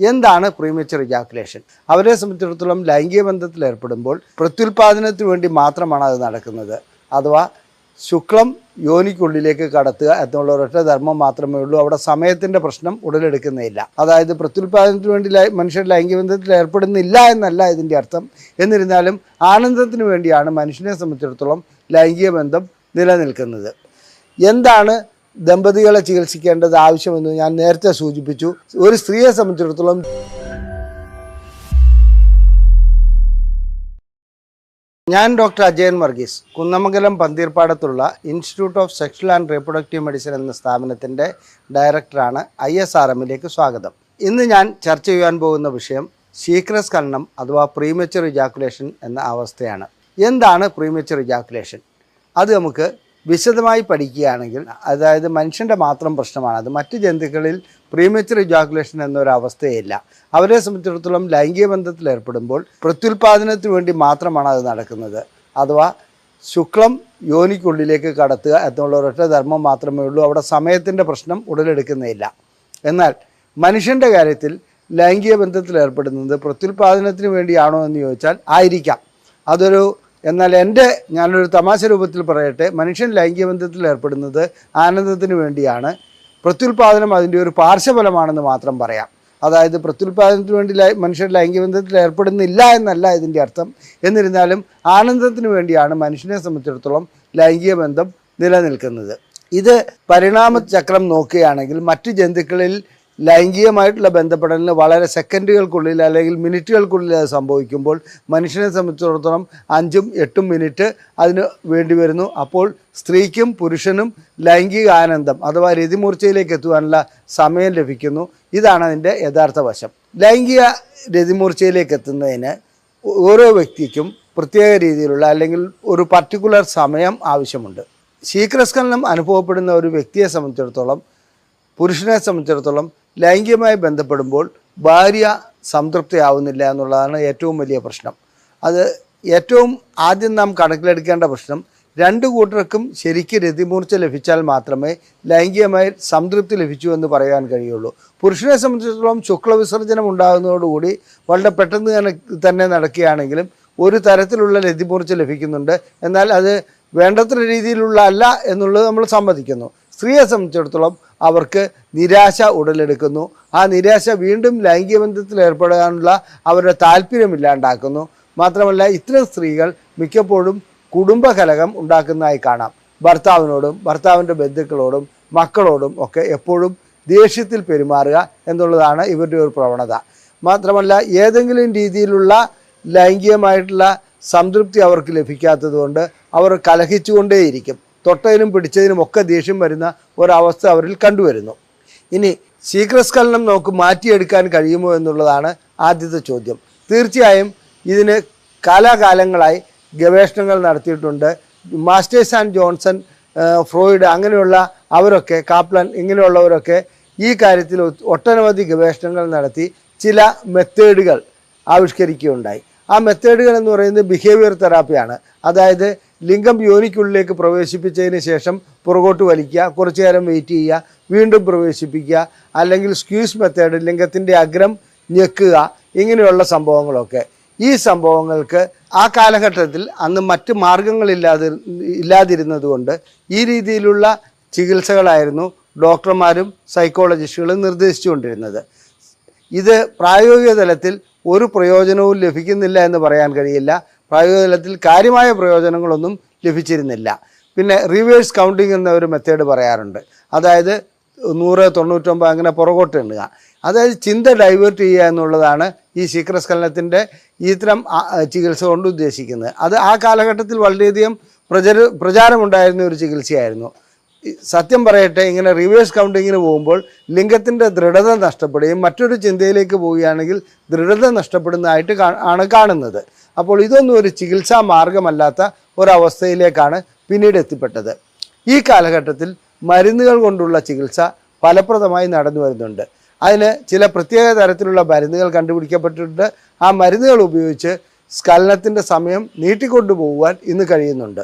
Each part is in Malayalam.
എന്താണ് പ്രീമച്വർ ഇജാക്കുലേഷൻ? അവരെ സംബന്ധിച്ചിടത്തോളം ലൈംഗിക ബന്ധത്തിൽ ഏർപ്പെടുമ്പോൾ പ്രത്യുൽപാദനത്തിന് വേണ്ടി മാത്രമാണ് അത് നടക്കുന്നത്. അഥവാ ശുക്ലം യോനിക്കുള്ളിലേക്ക് കടത്തുക എന്നുള്ള ഒരൊറ്റ ധർമ്മം മാത്രമേ ഉള്ളൂ. അവിടെ സമയത്തിൻ്റെ പ്രശ്നം ഉടലെടുക്കുന്നില്ല. അതായത് പ്രത്യുൽപാദനത്തിന് വേണ്ടി മനുഷ്യർ ലൈംഗിക ബന്ധത്തിൽ ഏർപ്പെടുന്നില്ല എന്നല്ല ഇതിൻ്റെ അർത്ഥം. എന്നിരുന്നാലും ആനന്ദത്തിന് വേണ്ടിയാണ് മനുഷ്യനെ സംബന്ധിച്ചിടത്തോളം ലൈംഗിക ബന്ധം നിലനിൽക്കുന്നത്. എന്താണ് ദമ്പതികളെ ചികിത്സിക്കേണ്ടത് ആവശ്യമെന്ന് ഞാൻ നേരത്തെ സൂചിപ്പിച്ചു. ഒരു സ്ത്രീയെ സംബന്ധിച്ചിടത്തോളം ഞാൻ ഡോക്ടർ അജയൻ വർഗീസ്, കുന്നമംഗലം പന്തീർപ്പാടത്തുള്ള institute of sexual and reproductive medicine എന്ന സ്ഥാപനത്തിൻ്റെ ഡയറക്ടറാണ്. ISRMലേക്ക് സ്വാഗതം. ഇന്ന് ഞാൻ ചർച്ച ചെയ്യാൻ പോകുന്ന വിഷയം ശീഘ്രസ്ഖലനം അഥവാ പ്രീമച്വർ ഇജാക്കുലേഷൻ എന്ന അവസ്ഥയാണ്. എന്താണ് പ്രീമച്വർ ഇജാക്കുലേഷൻ? അത് നമുക്ക് വിശദമായി പഠിക്കുകയാണെങ്കിൽ, അതായത് മനുഷ്യൻ്റെ മാത്രം പ്രശ്നമാണ് അത്. മറ്റ് ജന്തുക്കളിൽ പ്രീമച്വർ ഇജാക്കുലേഷൻ എന്നൊരവസ്ഥയില്ല. അവരെ സംബന്ധിച്ചിടത്തോളം ലൈംഗിക ബന്ധത്തിൽ ഏർപ്പെടുമ്പോൾ പ്രത്യുൽപാദനത്തിന് വേണ്ടി മാത്രമാണ് അത് നടക്കുന്നത്. അഥവാ ശുക്ലം യോനിക്കുള്ളിലേക്ക് കടത്തുക എന്നുള്ള ഒരൊറ്റ ധർമ്മം മാത്രമേ ഉള്ളൂ. അവിടെ സമയത്തിൻ്റെ പ്രശ്നം ഉടലെടുക്കുന്നില്ല. എന്നാൽ മനുഷ്യൻ്റെ കാര്യത്തിൽ ലൈംഗിക ബന്ധത്തിൽ ഏർപ്പെടുന്നത് പ്രത്യുൽപാദനത്തിന് വേണ്ടിയാണോ എന്ന് ചോദിച്ചാൽ ആയിരിക്കാം. എന്നാൽ ഞാനൊരു തമാശ രൂപത്തിൽ പറയട്ടെ, മനുഷ്യൻ ലൈംഗിക ബന്ധത്തിൽ ഏർപ്പെടുന്നത് ആനന്ദത്തിന് വേണ്ടിയാണ്. പ്രത്യുൽപാദനം അതിൻ്റെ ഒരു പാർശ്വഫലമാണെന്ന് മാത്രം പറയാം. അതായത് പ്രത്യുൽപാദനത്തിന് വേണ്ടി മനുഷ്യർ ലൈംഗിക ബന്ധത്തിൽ ഏർപ്പെടുന്നില്ല എന്നല്ല ഇതിൻ്റെ അർത്ഥം. എന്നിരുന്നാലും ആനന്ദത്തിന് വേണ്ടിയാണ് മനുഷ്യനെ സംബന്ധിച്ചിടത്തോളം ലൈംഗിക ബന്ധം നിലനിൽക്കുന്നത്. ഇത് പരിണാമചക്രം നോക്കുകയാണെങ്കിൽ മറ്റ് ജന്തുക്കളിൽ ലൈംഗികമായിട്ടുള്ള ബന്ധപ്പെടലിന് വളരെ സെക്കൻഡുകൾക്കുള്ളിൽ അല്ലെങ്കിൽ മിനിറ്റുകൾക്കുള്ളിൽ അത് സംഭവിക്കുമ്പോൾ മനുഷ്യനെ സംബന്ധിച്ചിടത്തോളം 5-8 മിനിറ്റ് അതിന് വേണ്ടി വരുന്നു. അപ്പോൾ സ്ത്രീക്കും പുരുഷനും ലൈംഗിക ആനന്ദം അഥവാ രതിമൂർച്ചയിലേക്ക് എത്തുവാനുള്ള സമയം ലഭിക്കുന്നു. ഇതാണ് അതിൻ്റെ യഥാർത്ഥ വശം. ലൈംഗിക രതിമൂർച്ചയിലേക്ക് എത്തുന്നതിന് ഓരോ വ്യക്തിക്കും പ്രത്യേക രീതിയിലുള്ള അല്ലെങ്കിൽ ഒരു പർട്ടിക്കുലർ സമയം ആവശ്യമുണ്ട്. ശീഘ്രസ്ഖലനം അനുഭവപ്പെടുന്ന ഒരു വ്യക്തിയെ സംബന്ധിച്ചിടത്തോളം, പുരുഷനെ സംബന്ധിച്ചിടത്തോളം ലൈംഗികമായി ബന്ധപ്പെടുമ്പോൾ ഭാര്യ സംതൃപ്തിയാവുന്നില്ല എന്നുള്ളതാണ് ഏറ്റവും വലിയ പ്രശ്നം. അത് ഏറ്റവും ആദ്യം നാം കണക്കിലെടുക്കേണ്ട പ്രശ്നം. രണ്ടു കൂട്ടർക്കും ശരിക്കും രതിമൂർച്ച ലഭിച്ചാൽ മാത്രമേ ലൈംഗികമായി സംതൃപ്തി ലഭിച്ചു എന്ന് പറയാൻ കഴിയുള്ളൂ. പുരുഷനെ സംബന്ധിച്ചിടത്തോളം ശുക്ലവിസർജനം ഉണ്ടാകുന്നതോടുകൂടി വളരെ പെട്ടെന്ന് തന്നെ നടക്കുകയാണെങ്കിലും ഒരു തരത്തിലുള്ള രതിമൂർച്ച ലഭിക്കുന്നുണ്ട്. എന്നാൽ അത് വേണ്ടത്ര രീതിയിലുള്ള അല്ല എന്നുള്ളത് നമ്മൾ സമ്മതിക്കുന്നു. സ്ത്രീയെ സംബന്ധിച്ചിടത്തോളം അവർക്ക് നിരാശ ഉടലെടുക്കുന്നു. ആ നിരാശ വീണ്ടും ലൈംഗിക ബന്ധത്തിൽ ഏർപ്പെടാനുള്ള അവരുടെ താല്പര്യമില്ലാണ്ടാക്കുന്നു. മാത്രമല്ല, ഇത്തരം സ്ത്രീകൾ മിക്കപ്പോഴും കുടുംബകലഹം ഉണ്ടാക്കുന്നതായി കാണാം. ഭർത്താവിനോടും ഭർത്താവിൻ്റെ ബന്ധുക്കളോടും മക്കളോടും ഒക്കെ എപ്പോഴും ദേഷ്യത്തിൽ പെരുമാറുക എന്നുള്ളതാണ് ഇവരുടെ ഒരു പ്രവണത. മാത്രമല്ല, ഏതെങ്കിലും രീതിയിലുള്ള ലൈംഗികമായിട്ടുള്ള സംതൃപ്തി അവർക്ക് ലഭിക്കാത്തത് കൊണ്ട് അവർ കലഹിച്ചുകൊണ്ടേയിരിക്കും. തൊട്ടതിനും പിടിച്ചതിനും ഒക്കെ ദേഷ്യം വരുന്ന ഒരവസ്ഥ അവരിൽ കണ്ടുവരുന്നു. ഇനി ശീഘ്രസ്ഖലനം നമുക്ക് മാറ്റിയെടുക്കാൻ കഴിയുമോ എന്നുള്ളതാണ് ആദ്യത്തെ ചോദ്യം. തീർച്ചയായും ഇതിന് കാലാകാലങ്ങളായി ഗവേഷണങ്ങൾ നടത്തിയിട്ടുണ്ട്. മാസ്റ്റേഴ്സ് ആൻഡ് ജോൺസൺ, ഫ്രോയിഡ് അങ്ങനെയുള്ള അവരൊക്കെ, കാപ്ലൻ ഇങ്ങനെയുള്ളവരൊക്കെ ഈ കാര്യത്തിൽ ഒട്ടനവധി ഗവേഷണങ്ങൾ നടത്തി ചില മെത്തേഡുകൾ ആവിഷ്കരിക്കുകയുണ്ടായി. ആ മെത്തേഡുകൾ എന്ന് പറയുന്നത് ബിഹേവിയർ തെറാപ്പിയാണ്. അതായത് ലിംഗം യോനിക്കുള്ളിലേക്ക് പ്രവേശിപ്പിച്ചതിന് ശേഷം പുറകോട്ട് വലിക്കുക, കുറച്ചു നേരം വെയിറ്റ് ചെയ്യുക, വീണ്ടും പ്രവേശിപ്പിക്കുക, അല്ലെങ്കിൽ സ്ക്യൂസ് മെത്തേഡ്, ലിംഗത്തിൻ്റെ അഗ്രം ഞെക്കുക, ഇങ്ങനെയുള്ള ഈ സംഭവങ്ങൾക്ക് ആ കാലഘട്ടത്തിൽ അന്ന് മറ്റ് മാർഗങ്ങളില്ലാതിരുന്നത് കൊണ്ട് ഈ രീതിയിലുള്ള ചികിത്സകളായിരുന്നു ഡോക്ടർമാരും സൈക്കോളജിസ്റ്റുകളും നിർദ്ദേശിച്ചുകൊണ്ടിരുന്നത്. ഇത് പ്രായോഗിക തലത്തിൽ ഒരു പ്രയോജനവും ലഭിക്കുന്നില്ല എന്ന് പറയാൻ കഴിയില്ല. പ്രായോഗിക തലത്തിൽ കാര്യമായ പ്രയോജനങ്ങളൊന്നും ലഭിച്ചിരുന്നില്ല. പിന്നെ റിവേഴ്സ് കൗണ്ടിങ് എന്ന ഒരു മെത്തേഡ് പറയാറുണ്ട്. അതായത് 100, 99 അങ്ങനെ പുറകോട്ട് എണ്ണുക. അതായത് ചിന്ത ഡൈവേർട്ട് ചെയ്യുക എന്നുള്ളതാണ് ഈ ശീഘ്രസ്ഖലനത്തിൻ്റെ ഇത്തരം ചികിത്സ കൊണ്ട് ഉദ്ദേശിക്കുന്നത്. അത് ആ കാലഘട്ടത്തിൽ വളരെയധികം പ്രചാരമുണ്ടായിരുന്ന ഒരു ചികിത്സയായിരുന്നു. സത്യം പറയട്ടെ, ഇങ്ങനെ റിവേഴ്സ് കൗണ്ടിങ്ങിന് പോകുമ്പോൾ ലിംഗത്തിൻ്റെ ദൃഢത നഷ്ടപ്പെടുകയും മറ്റൊരു ചിന്തയിലേക്ക് പോവുകയാണെങ്കിൽ ദൃഢത നഷ്ടപ്പെടുന്നതായിട്ട് ആണ് കാണുന്നത്. അപ്പോൾ ഇതൊന്നും ഒരു ചികിത്സാ മാർഗമല്ലാത്ത ഒരവസ്ഥയിലേക്കാണ് പിന്നീട് എത്തിപ്പെട്ടത്. ഈ കാലഘട്ടത്തിൽ മരുന്നുകൾ കൊണ്ടുള്ള ചികിത്സ ഫലപ്രദമായി നടന്നു വരുന്നുണ്ട്. അതിന് ചില പ്രത്യേക തരത്തിലുള്ള മരുന്നുകൾ കണ്ടുപിടിക്കപ്പെട്ടിട്ടുണ്ട്. ആ മരുന്നുകൾ ഉപയോഗിച്ച് സ്ഖലനത്തിൻ്റെ സമയം നീട്ടിക്കൊണ്ടുപോകുവാൻ ഇന്ന് കഴിയുന്നുണ്ട്.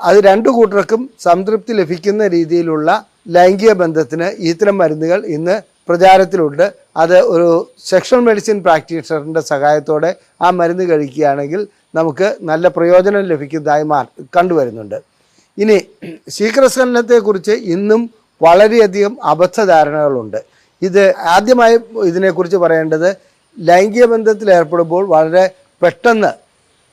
അത് രണ്ടു കൂട്ടർക്കും സംതൃപ്തി ലഭിക്കുന്ന രീതിയിലുള്ള ലൈംഗിക ബന്ധത്തിന് ഇത്തരം മരുന്നുകൾ ഇന്ന് പ്രചാരത്തിലുണ്ട്. അത് ഒരു സെക്ഷൽ മെഡിസിൻ പ്രാക്ടീഷണറിൻ്റെ സഹായത്തോടെ ആ മരുന്ന് കഴിക്കുകയാണെങ്കിൽ നമുക്ക് നല്ല പ്രയോജനം ലഭിക്കുന്നതായി കണ്ടുവരുന്നുണ്ട്. ഇനി ശീഘ്രസ്ഖലനത്തെക്കുറിച്ച് ഇന്നും വളരെയധികം അബദ്ധധാരണകളുണ്ട്. ഇത് ആദ്യമായി ഇതിനെക്കുറിച്ച് പറയേണ്ടത് ലൈംഗിക ബന്ധത്തിൽ ഏർപ്പെടുമ്പോൾ വളരെ പെട്ടെന്ന്,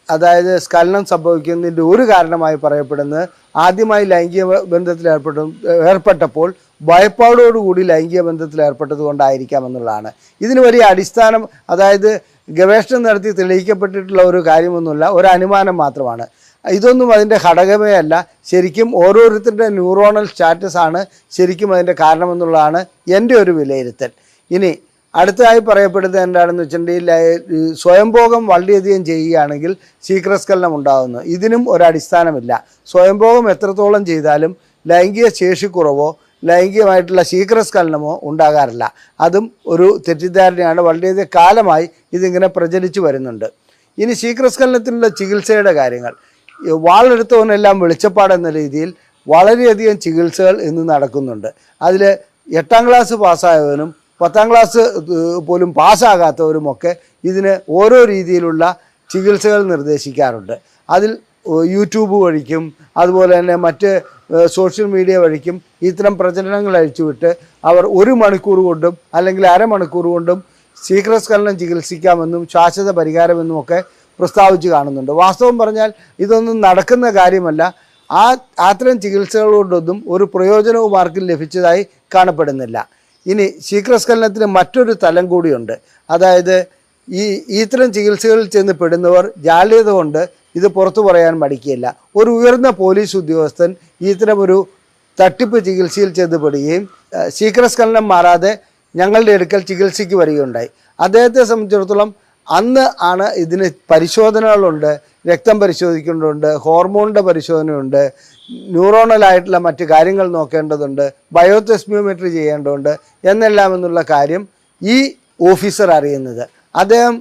അതായത് സ്ഖലനം സംഭവിക്കുന്നതിൻ്റെ ഒരു കാരണമായി പറയപ്പെടുന്നത് ആദ്യമായി ലൈംഗിക ബന്ധത്തിൽ ഏർപ്പെട്ടപ്പോൾ ഭയപ്പാടോടുകൂടി ലൈംഗിക ബന്ധത്തിൽ ഏർപ്പെട്ടത് കൊണ്ടായിരിക്കാം എന്നുള്ളതാണ്. ഇതിന് വലിയ അടിസ്ഥാനം, അതായത് ഗവേഷണം നടത്തി തെളിയിക്കപ്പെട്ടിട്ടുള്ള ഒരു കാര്യമൊന്നുമില്ല, ഒരു അനുമാനം മാത്രമാണ്. ഇതൊന്നും അതിൻ്റെ ഘടകമേ അല്ല. ശരിക്കും ഓരോരുത്തരുടെ ന്യൂറോണൽ സ്റ്റാറ്റസാണ് ശരിക്കും അതിൻ്റെ കാരണമെന്നുള്ളതാണ് എൻ്റെ ഒരു വിലയിരുത്തൽ. ഇനി അടുത്തതായി പറയപ്പെടുന്നത് എന്താണെന്ന് വെച്ചിട്ടുണ്ടെങ്കിൽ സ്വയംഭോഗം വളരെയധികം ചെയ്യുകയാണെങ്കിൽ ശീഘ്രസ്ഖലനം ഉണ്ടാകുന്നു. ഇതിനും ഒരടിസ്ഥാനമില്ല. സ്വയംഭോഗം എത്രത്തോളം ചെയ്താലും ലൈംഗിക ശേഷിക്കുറവോ ലൈംഗികമായിട്ടുള്ള ശീഘ്രസ്ഖലനമോ ഉണ്ടാകാറില്ല. അതും ഒരു തെറ്റിദ്ധാരണയാണ്. വളരെയധികം കാലമായി ഇതിങ്ങനെ പ്രചരിച്ചു വരുന്നുണ്ട്. ഇനി ശീഘ്രസ്ഖലനത്തിനുള്ള ചികിത്സയുടെ കാര്യങ്ങൾ, വാളെടുത്തവനെല്ലാം വെളിച്ചപ്പാടെന്ന രീതിയിൽ വളരെയധികം ചികിത്സകൾ ഇന്ന് നടക്കുന്നുണ്ട്. അതിൽ 8ാം ക്ലാസ് പാസ്സായവനും 10ാം ക്ലാസ് പോലും പാസ്സാകാത്തവരുമൊക്കെ ഇതിന് ഓരോ രീതിയിലുള്ള ചികിത്സകൾ നിർദ്ദേശിക്കാറുണ്ട്. അതിൽ യൂട്യൂബ് വഴിക്കും അതുപോലെ തന്നെ മറ്റ് സോഷ്യൽ മീഡിയ വഴിക്കും ഇത്തരം പ്രചരണങ്ങൾ അഴിച്ചുവിട്ട് അവർ 1 മണിക്കൂർ കൊണ്ടും അല്ലെങ്കിൽ അരമണിക്കൂർ കൊണ്ടും ശീഘ്രസ്ഖലനം ചികിത്സിക്കാമെന്നും ശാശ്വത പരിഹാരമെന്നുമൊക്കെ പ്രസ്താവിച്ച് കാണുന്നുണ്ട്. വാസ്തവം പറഞ്ഞാൽ ഇതൊന്നും നടക്കുന്ന കാര്യമല്ല. അത്തരം ചികിത്സകൾ കൊണ്ടൊന്നും ഒരു പ്രയോജനവും ആർക്കും ലഭിച്ചതായി കാണപ്പെടുന്നില്ല. ഇനി ശീഘ്രസ്ഖലനത്തിന് മറ്റൊരു തലം കൂടിയുണ്ട്. അതായത് ഇത്തരം ചികിത്സകളിൽ ചെന്ന് പെടുന്നവർ ജാള്യത കൊണ്ട് ഇത് പുറത്തു പറയാൻ മടിക്കുകയില്ല. ഒരു ഉയർന്ന പോലീസ് ഉദ്യോഗസ്ഥൻ ഇത്തരമൊരു തട്ടിപ്പ് ചികിത്സയിൽ ചെന്ന് പെടുകയും ശീഘ്രസ്ഖലനം മാറാതെ ഞങ്ങളുടെ അടുക്കൽ ചികിത്സയ്ക്ക് വരികയുണ്ടായി. അദ്ദേഹത്തെ സംബന്ധിച്ചിടത്തോളം അന്ന് ആണ് ഇതിന് പരിശോധനകളുണ്ട്, രക്തം പരിശോധിക്കേണ്ടതുണ്ട്, ഹോർമോണിൻ്റെ പരിശോധനയുണ്ട്, ന്യൂറോണലായിട്ടുള്ള മറ്റ് കാര്യങ്ങൾ നോക്കേണ്ടതുണ്ട്, ബയോതെസ്മിയോമെട്രി ചെയ്യേണ്ടതുണ്ട് എന്നെല്ലാം എന്നുള്ള കാര്യം ഈ ഓഫീസർ അറിയുന്നത്. അദ്ദേഹം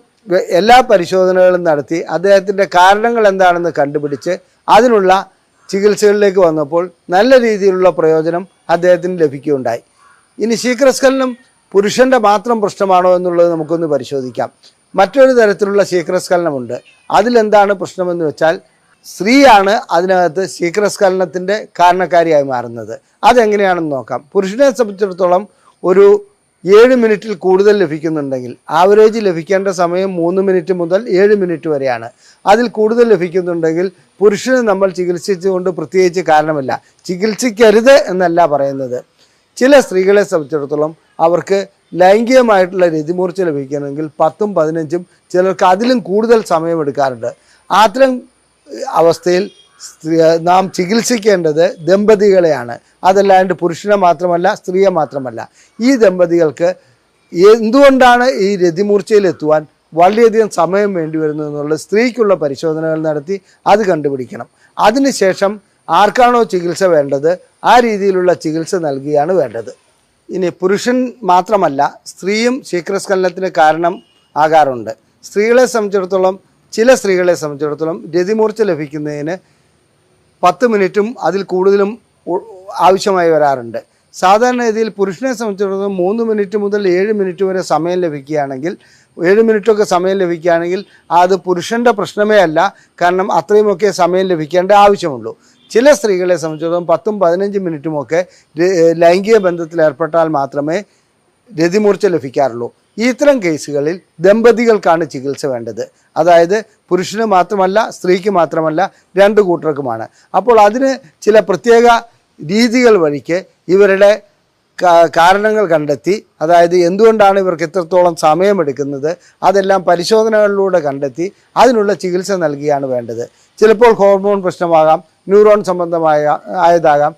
എല്ലാ പരിശോധനകളും നടത്തി അദ്ദേഹത്തിൻ്റെ കാരണങ്ങൾ എന്താണെന്ന് കണ്ടുപിടിച്ച് അതിനുള്ള ചികിത്സകളിലേക്ക് വന്നപ്പോൾ നല്ല രീതിയിലുള്ള പ്രയോജനം അദ്ദേഹത്തിന് ലഭിക്കുകയുണ്ടായി. ഇനി ശീഘ്രസ്ഖലനം പുരുഷൻ്റെ മാത്രം പ്രശ്നമാണോ എന്നുള്ളത് നമുക്കൊന്ന് പരിശോധിക്കാം. മറ്റൊരു തരത്തിലുള്ള ശീഘ്രസ്ഖലനമുണ്ട്. അതിലെന്താണ് പ്രശ്നമെന്ന് വെച്ചാൽ സ്ത്രീയാണ് അതിനകത്ത് ശീഘ്രസ്ഖലനത്തിൻ്റെ കാരണക്കാരിയായി മാറുന്നത്. അതെങ്ങനെയാണെന്ന് നോക്കാം. പുരുഷനെ സംബന്ധിച്ചിടത്തോളം ഒരു 7 മിനിറ്റിൽ കൂടുതൽ ലഭിക്കുന്നുണ്ടെങ്കിൽ ആവറേജ് ലഭിക്കേണ്ട സമയം 3 മിനിറ്റ് മുതൽ 7 മിനിറ്റ് വരെയാണ്. അതിൽ കൂടുതൽ ലഭിക്കുന്നുണ്ടെങ്കിൽ പുരുഷന് നമ്മൾ ചികിത്സിച്ചുകൊണ്ട് പ്രത്യേകിച്ച് കാരണമില്ല. ചികിത്സിക്കരുത് എന്നല്ല പറയുന്നത്. ചില സ്ത്രീകളെ സംബന്ധിച്ചിടത്തോളം അവർക്ക് ലൈംഗികമായിട്ടുള്ള രതിമൂർച്ച ലഭിക്കണമെങ്കിൽ 10ഉം 15ഉം ചിലർക്ക് അതിലും കൂടുതൽ സമയമെടുക്കാറുണ്ട്. അത്തരം അവസ്ഥയിൽ നാം ചികിത്സിക്കേണ്ടത് ദമ്പതികളെയാണ്. അതല്ലാണ്ട് പുരുഷനെ മാത്രമല്ല സ്ത്രീയെ മാത്രമല്ല. ഈ ദമ്പതികൾക്ക് എന്തുകൊണ്ടാണ് ഈ രതിമൂർച്ചയിലെത്തുവാൻ വളരെയധികം സമയം വേണ്ടി വരുന്നതെന്നുള്ളത് സ്ത്രീക്കുള്ള പരിശോധനകൾ നടത്തി അത് കണ്ടുപിടിക്കണം. അതിനുശേഷം ആർക്കാണോ ചികിത്സ വേണ്ടത് ആ രീതിയിലുള്ള ചികിത്സ നൽകുകയാണ് വേണ്ടത്. ഇനി പുരുഷൻ മാത്രമല്ല സ്ത്രീയും ശീഘ്രസ്ഖലനത്തിന് കാരണം ആകാറുണ്ട്. സ്ത്രീകളെ സംബന്ധിച്ചിടത്തോളം, ചില സ്ത്രീകളെ സംബന്ധിച്ചിടത്തോളം രതിമൂർച്ച ലഭിക്കുന്നതിന് 10 മിനിറ്റും അതിൽ കൂടുതലും ആവശ്യമായി വരാറുണ്ട്. സാധാരണഗതിയിൽ പുരുഷനെ സംബന്ധിച്ചിടത്തോളം 3 മിനിറ്റ് മുതൽ 7 മിനിറ്റ് വരെ സമയം ലഭിക്കുകയാണെങ്കിൽ, 7 മിനിറ്റൊക്കെ സമയം ലഭിക്കുകയാണെങ്കിൽ അത് പുരുഷൻ്റെ പ്രശ്നമേ അല്ല. കാരണം അത്രയുമൊക്കെ സമയം ലഭിക്കേണ്ട ആവശ്യമുള്ളൂ. ചില സ്ത്രീകളെ സംബന്ധിച്ചിടത്തോളം 10ഉം 15 മിനിറ്റുമൊക്കെ ലൈംഗിക ബന്ധത്തിൽ ഏർപ്പെട്ടാൽ മാത്രമേ രതിമൂർച്ച ലഭിക്കാറുള്ളൂ. ഇത്തരം കേസുകളിൽ ദമ്പതികൾക്കാണ് ചികിത്സ വേണ്ടത്. അതായത് പുരുഷന് മാത്രമല്ല സ്ത്രീക്ക് മാത്രമല്ല 2 കൂട്ടർക്കുമാണ്. അപ്പോൾ അതിന് ചില പ്രത്യേക രീതികൾ വഴിക്ക് ഇവരുടെ കാരണങ്ങൾ കണ്ടെത്തി, അതായത് എന്തുകൊണ്ടാണ് ഇവർക്ക് ഇത്രത്തോളം സമയമെടുക്കുന്നത് അതെല്ലാം പരിശോധനകളിലൂടെ കണ്ടെത്തി അതിനുള്ള ചികിത്സ നൽകുകയാണ് വേണ്ടത്. ചിലപ്പോൾ ഹോർമോൺ പ്രശ്നമാകാം, ന്യൂറോൺ ആയതാകാം,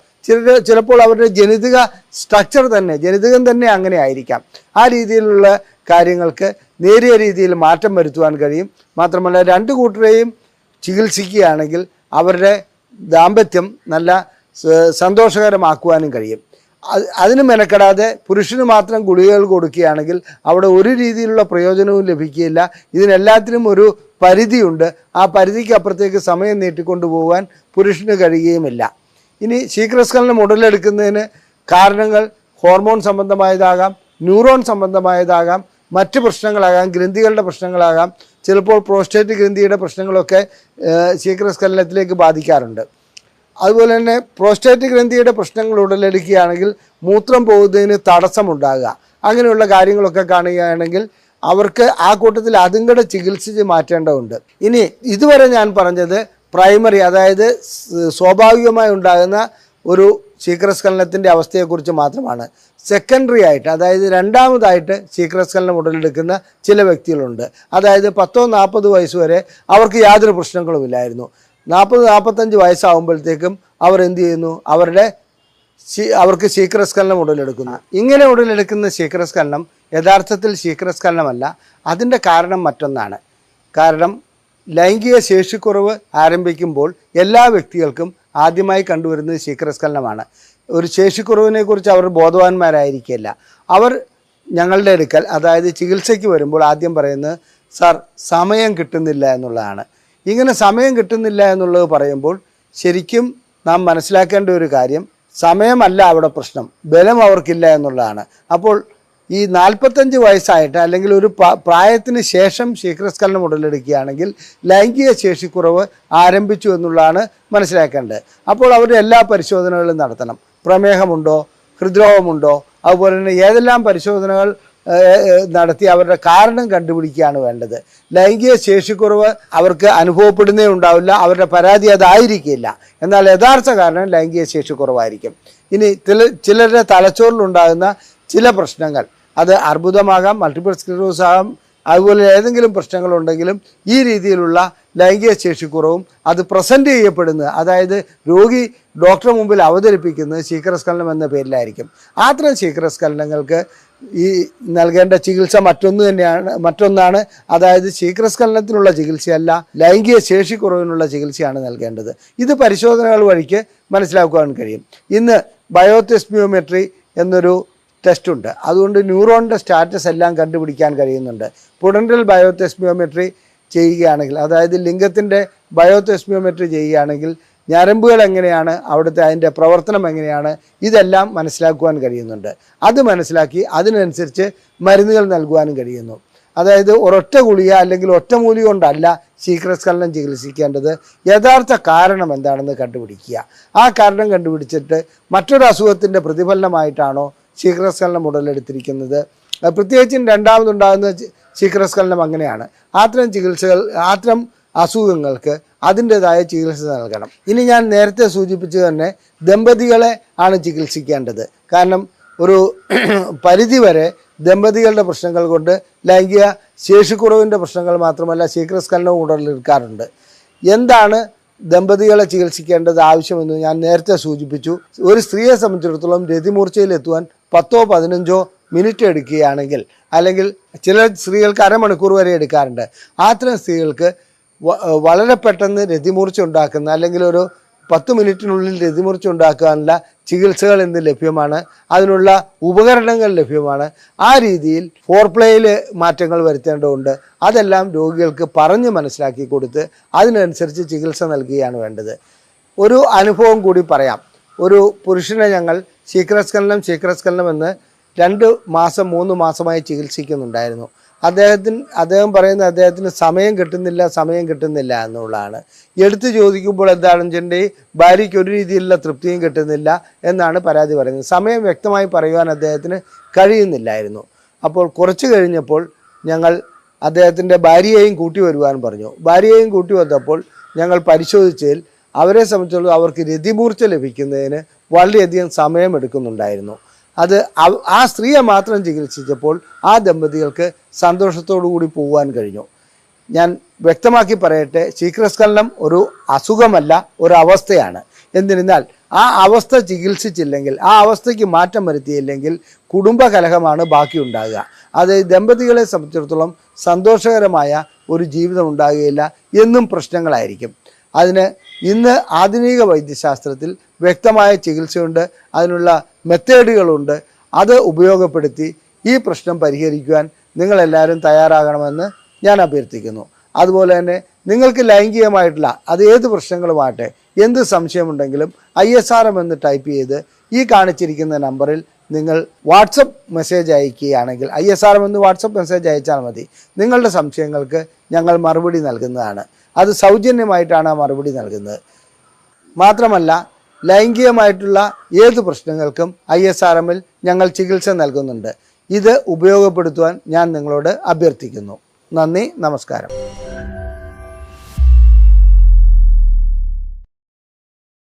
ചിലപ്പോൾ അവരുടെ ജനിതക സ്ട്രക്ചർ തന്നെ, ജനിതകം തന്നെ അങ്ങനെ ആയിരിക്കാം. ആ രീതിയിലുള്ള കാര്യങ്ങൾക്ക് നേരിയ രീതിയിൽ മാറ്റം വരുത്തുവാൻ കഴിയും. മാത്രമല്ല 2 കൂട്ടരെയും ചികിത്സിക്കുകയാണെങ്കിൽ അവരുടെ ദാമ്പത്യം നല്ല സന്തോഷകരമാക്കുവാനും കഴിയും. അതിന് മെനക്കെടാതെ പുരുഷന് മാത്രം ഗുളികകൾ കൊടുക്കുകയാണെങ്കിൽ അവിടെ ഒരു രീതിയിലുള്ള പ്രയോജനവും ലഭിക്കുകയില്ല. ഇതിനെല്ലാത്തിനും ഒരു പരിധിയുണ്ട്. ആ പരിധിക്ക് അപ്പുറത്തേക്ക് സമയം നീട്ടിക്കൊണ്ടു പോകാൻ പുരുഷന് കഴിയുകയുമില്ല. ഇനി ശീഘ്രസ്ഖലനം ഉടലെടുക്കുന്നതിന് കാരണങ്ങൾ ഹോർമോൺ സംബന്ധമായതാകാം, ന്യൂറോൺ സംബന്ധമായതാകാം, മറ്റ് പ്രശ്നങ്ങളാകാം, ഗ്രന്ഥികളുടെ പ്രശ്നങ്ങളാകാം, ചിലപ്പോൾ പ്രോസ്റ്റേറ്റ് ഗ്രന്ഥിയുടെ പ്രശ്നങ്ങളൊക്കെ ശീഘ്രസ്ഖലനത്തിലേക്ക് ബാധിക്കാറുണ്ട്. അതുപോലെ തന്നെ പ്രോസ്റ്റേറ്റ് ഗ്രന്ഥിയുടെ പ്രശ്നങ്ങൾ ഉടലെടുക്കുകയാണെങ്കിൽ മൂത്രം പോകുന്നതിന് തടസ്സമുണ്ടാകുക, അങ്ങനെയുള്ള കാര്യങ്ങളൊക്കെ കാണുകയാണെങ്കിൽ അവർക്ക് ആ കൂട്ടത്തിൽ അതും കൂടെ ചികിത്സിച്ച് മാറ്റേണ്ടതുണ്ട്. ഇനി ഇതുവരെ ഞാൻ പറഞ്ഞത് പ്രൈമറി, അതായത് സ്വാഭാവികമായി ഉണ്ടാകുന്ന ഒരു ശീഘ്രസ്ഖലനത്തിൻ്റെ അവസ്ഥയെക്കുറിച്ച് മാത്രമാണ്. സെക്കൻഡറി ആയിട്ട്, അതായത് രണ്ടാമതായിട്ട് ശീഘ്രസ്ഖലനം ഉടലെടുക്കുന്ന ചില വ്യക്തികളുണ്ട്. അതായത് 10-40 വയസ്സ് വരെ അവർക്ക് യാതൊരു പ്രശ്നങ്ങളുമില്ലായിരുന്നു. 40-45 വയസ്സാകുമ്പോഴത്തേക്കും അവർ എന്ത് ചെയ്യുന്നു, അവർക്ക് ശീഘ്രസ്ഖലനം ഉടലെടുക്കുന്നു. ഇങ്ങനെ ഉടലെടുക്കുന്ന ശീഘ്രസ്ഖലനം യഥാർത്ഥത്തിൽ ശീഘ്രസ്ഖലനമല്ല. അതിൻ്റെ കാരണം മറ്റൊന്നാണ്. കാരണം ലൈംഗിക ശേഷിക്കുറവ് ആരംഭിക്കുമ്പോൾ എല്ലാ വ്യക്തികൾക്കും ആദ്യമായി കണ്ടുവരുന്നത് ശീഘ്രസ്ഖലനമാണ്. ഒരു ശേഷിക്കുറവിനെക്കുറിച്ച് അവർ ബോധവാന്മാരായിരിക്കില്ല. അവർ ഞങ്ങളുടെ അടുക്കൽ, അതായത് ചികിത്സയ്ക്ക് വരുമ്പോൾ ആദ്യം പറയുന്നത് സാർ സമയം കിട്ടുന്നില്ല എന്നുള്ളതാണ്. ഇങ്ങനെ സമയം കിട്ടുന്നില്ല എന്നുള്ളത് പറയുമ്പോൾ ശരിക്കും നാം മനസ്സിലാക്കേണ്ട ഒരു കാര്യം, സമയമല്ല അവിടെ പ്രശ്നം, ബലം അവർക്കില്ല എന്നുള്ളതാണ്. അപ്പോൾ ഈ 45 വയസ്സായിട്ട് അല്ലെങ്കിൽ ഒരു പ്രായത്തിന് ശേഷം ശീഘ്രസ്ഖലനം ഉടലെടുക്കുകയാണെങ്കിൽ ലൈംഗിക ശേഷിക്കുറവ് ആരംഭിച്ചു എന്നുള്ളതാണ് മനസ്സിലാക്കേണ്ടത്. അപ്പോൾ അവരുടെ എല്ലാ പരിശോധനകളും നടത്തണം. പ്രമേഹമുണ്ടോ, ഹൃദ്രോഗമുണ്ടോ, അതുപോലെ തന്നെ ഏതെല്ലാം പരിശോധനകൾ നടത്തി അവരുടെ കാരണം കണ്ടുപിടിക്കുകയാണ് വേണ്ടത്. ലൈംഗിക ശേഷിക്കുറവ് അവർക്ക് അനുഭവപ്പെടുന്നേ ഉണ്ടാവില്ല, അവരുടെ പരാതി അതായിരിക്കില്ല. എന്നാൽ യഥാർത്ഥ കാരണം ലൈംഗിക ശേഷിക്കുറവായിരിക്കും. ഇനി ചിലരുടെ തലച്ചോറിലുണ്ടാകുന്ന ചില പ്രശ്നങ്ങൾ, അത് അർബുദമാകാം, മൾട്ടിപ്പിൾ സ്ക്ലീറോസിസ് ആകാം, അതുപോലെ ഏതെങ്കിലും പ്രശ്നങ്ങളുണ്ടെങ്കിലും ഈ രീതിയിലുള്ള ലൈംഗിക ശേഷിക്കുറവും അത് പ്രസൻറ്റ് ചെയ്യപ്പെടുന്നത്, അതായത് രോഗി ഡോക്ടറെ മുമ്പിൽ അവതരിപ്പിക്കുന്നത് ശീഘ്രസ്ഖലനം എന്ന പേരിലായിരിക്കും. അത്തരം ശീഘ്രസ്ഖലനങ്ങൾക്ക് ഈ നൽകേണ്ട ചികിത്സ മറ്റൊന്നാണ്. അതായത് ശീഘ്രസ്ഖലനത്തിനുള്ള ചികിത്സയല്ല, ലൈംഗിക ശേഷിക്കുറവിനുള്ള ചികിത്സയാണ് നൽകേണ്ടത്. ഇത് പരിശോധനകൾ വഴിക്ക് മനസ്സിലാക്കുവാൻ കഴിയും. ഇന്ന് ബയോതെസ്മിയോമെട്രി എന്നൊരു ടെസ്റ്റുണ്ട്. അതുകൊണ്ട് ന്യൂറോണിൻ്റെ സ്റ്റാറ്റസ് എല്ലാം കണ്ടുപിടിക്കാൻ കഴിയുന്നുണ്ട്. പുഡൻറൽ ബയോതെസ്മിയോമെട്രി ചെയ്യുകയാണെങ്കിൽ, അതായത് ലിംഗത്തിൻ്റെ ബയോതെസ്മിയോമെട്രി ചെയ്യുകയാണെങ്കിൽ ഞരമ്പുകൾ എങ്ങനെയാണ്, അതിൻ്റെ പ്രവർത്തനം എങ്ങനെയാണ്, ഇതെല്ലാം മനസ്സിലാക്കുവാൻ കഴിയുന്നുണ്ട്. അത് മനസ്സിലാക്കി അതിനനുസരിച്ച് മരുന്നുകൾ നൽകുവാനും കഴിയുന്നു. അതായത് ഒരൊറ്റ ഗുളിക അല്ലെങ്കിൽ ഒറ്റമൂലി കൊണ്ടല്ല ശീഘ്രസ്ഖലനം ചികിത്സിക്കേണ്ടത്. യഥാർത്ഥ കാരണം എന്താണെന്ന് കണ്ടുപിടിക്കുക. ആ കാരണം കണ്ടുപിടിച്ചിട്ട് മറ്റൊരു അസുഖത്തിൻ്റെ പ്രതിഫലനമായിട്ടാണോ ശീഘ്രസ്ഖലനം ഉടലെടുത്തിരിക്കുന്നത്, പ്രത്യേകിച്ചും രണ്ടാമതുണ്ടാകുന്ന ശീഘ്രസ്ഖലനം അങ്ങനെയാണ്. അത്തരം അസുഖങ്ങൾക്ക് അതിൻ്റെതായ ചികിത്സ നൽകണം. ഇനി ഞാൻ നേരത്തെ സൂചിപ്പിച്ചു തന്നെ ദമ്പതികളെ ആണ് ചികിത്സിക്കേണ്ടത്. കാരണം ഒരു പരിധിവരെ ദമ്പതികളുടെ പ്രശ്നങ്ങൾ കൊണ്ട് ലൈംഗിക ശേഷിക്കുറവിൻ്റെ പ്രശ്നങ്ങൾ മാത്രമല്ല ശീഘ്രസ്ഖലനവും ഉടലെടുക്കാറുണ്ട്. എന്താണ് ദമ്പതികളെ ചികിത്സിക്കേണ്ടത് ആവശ്യമെന്ന് ഞാൻ നേരത്തെ സൂചിപ്പിച്ചു. ഒരു സ്ത്രീയെ സംബന്ധിച്ചിടത്തോളം രതിമൂർച്ചയിലെത്തുവാൻ 10-15 മിനിറ്റ് എടുക്കുകയാണെങ്കിൽ, അല്ലെങ്കിൽ ചില സ്ത്രീകൾക്ക് അരമണിക്കൂർ വരെ എടുക്കാറുണ്ട്. അത്തരം സ്ത്രീകൾക്ക് വളരെ പെട്ടെന്ന് രതിമൂർച്ച ഉണ്ടാക്കുന്ന, അല്ലെങ്കിൽ ഒരു 10 മിനിറ്റിനുള്ളിൽ രതിമൂർച്ച ഉണ്ടാക്കാനുള്ള ചികിത്സകൾ ഇന്ന് ലഭ്യമാണ്. അതിനുള്ള ഉപകരണങ്ങൾ ലഭ്യമാണ്. ആ രീതിയിൽ ഫോർപ്ലേയിൽ മാറ്റങ്ങൾ വരുത്തേണ്ടതുണ്ട്. അതെല്ലാം രോഗികൾക്ക് പറഞ്ഞ് മനസ്സിലാക്കി കൊടുത്ത് അതിനനുസരിച്ച് ചികിത്സ നൽകുകയാണ് വേണ്ടത്. ഒരു അനുഭവം കൂടി പറയാം. ഒരു പുരുഷനെ ഞങ്ങൾ ശീഘ്രസ്ഖലനം എന്ന് 2 മാസം 3 മാസമായി ചികിത്സിക്കുന്നുണ്ടായിരുന്നു. അദ്ദേഹം പറയുന്നത് അദ്ദേഹത്തിന് സമയം കിട്ടുന്നില്ല എന്നുള്ളതാണ്. എടുത്തു ചോദിക്കുമ്പോൾ എന്താണെന്ന് വെച്ചിട്ടുണ്ടെങ്കിൽ ഭാര്യയ്ക്ക് ഒരു രീതിയിലുള്ള തൃപ്തിയും കിട്ടുന്നില്ല എന്നാണ് പരാതി പറയുന്നത്. സമയം വ്യക്തമായി പറയുവാൻ അദ്ദേഹത്തിന് കഴിയുന്നില്ലായിരുന്നു. അപ്പോൾ കുറച്ച് കഴിഞ്ഞപ്പോൾ ഞങ്ങൾ അദ്ദേഹത്തിൻ്റെ ഭാര്യയെയും കൂട്ടി വരുവാൻ പറഞ്ഞു. ഭാര്യയെയും കൂട്ടി വന്നപ്പോൾ ഞങ്ങൾ പരിശോധിച്ചതിൽ അവരെ സംബന്ധിച്ചിടത്തോളം അവർക്ക് രതിമൂർച്ച ലഭിക്കുന്നതിന് വളരെയധികം സമയമെടുക്കുന്നുണ്ടായിരുന്നു. അത് ആ സ്ത്രീയെ മാത്രം ചികിത്സിച്ചപ്പോൾ ആ ദമ്പതികൾക്ക് സന്തോഷത്തോടു കൂടി പോകാൻ കഴിഞ്ഞു. ഞാൻ വ്യക്തമാക്കി പറയട്ടെ, ശീഘ്രസ്ഖലനം ഒരു അസുഖമല്ല, ഒരു അവസ്ഥയാണ്. എന്നിരുന്നാൽ ആ അവസ്ഥ ചികിത്സിച്ചില്ലെങ്കിൽ, ആ അവസ്ഥയ്ക്ക് മാറ്റം വരുത്തിയില്ലെങ്കിൽ കുടുംബകലഹമാണ് ബാക്കിയുണ്ടാകുക. അത് ദമ്പതികളെ സംബന്ധിച്ചിടത്തോളം സന്തോഷകരമായ ഒരു ജീവിതം ഉണ്ടാകുകയില്ല, എന്നും പ്രശ്നങ്ങളായിരിക്കും. അതിന് ഇന്ന് ആധുനിക വൈദ്യശാസ്ത്രത്തിൽ വ്യക്തമായ ചികിത്സയുണ്ട്, അതിനുള്ള മെത്തേഡുകളുണ്ട്. അത് ഉപയോഗപ്പെടുത്തി ഈ പ്രശ്നം പരിഹരിക്കുവാൻ നിങ്ങളെല്ലാവരും തയ്യാറാകണമെന്ന് ഞാൻ അഭ്യർത്ഥിക്കുന്നു. അതുപോലെ തന്നെ നിങ്ങൾക്ക് ലൈംഗികമായിട്ടുള്ള അത് ഏത് പ്രശ്നങ്ങളുമാകട്ടെ, എന്ത് സംശയമുണ്ടെങ്കിലും ISRM എന്ന് ടൈപ്പ് ചെയ്ത് ഈ കാണിച്ചിരിക്കുന്ന നമ്പറിൽ നിങ്ങൾ വാട്സപ്പ് മെസ്സേജ് അയക്കുകയാണെങ്കിൽ ISRM എന്ന് വാട്സപ്പ് മെസ്സേജ് അയച്ചാൽ മതി. നിങ്ങളുടെ സംശയങ്ങൾക്ക് ഞങ്ങൾ മറുപടി നൽകുന്നതാണ്. അത് സൗജന്യമായിട്ടാണ് ആ മറുപടി നൽകുന്നത്. മാത്രമല്ല ലൈംഗികമായിട്ടുള്ള ഏത് പ്രശ്നങ്ങൾക്കും ISRMൽ ഞങ്ങൾ ചികിത്സ നൽകുന്നുണ്ട്. ഇത് ഉപയോഗപ്പെടുത്തുവാൻ ഞാൻ നിങ്ങളോട് അഭ്യർത്ഥിക്കുന്നു. നന്ദി, നമസ്കാരം.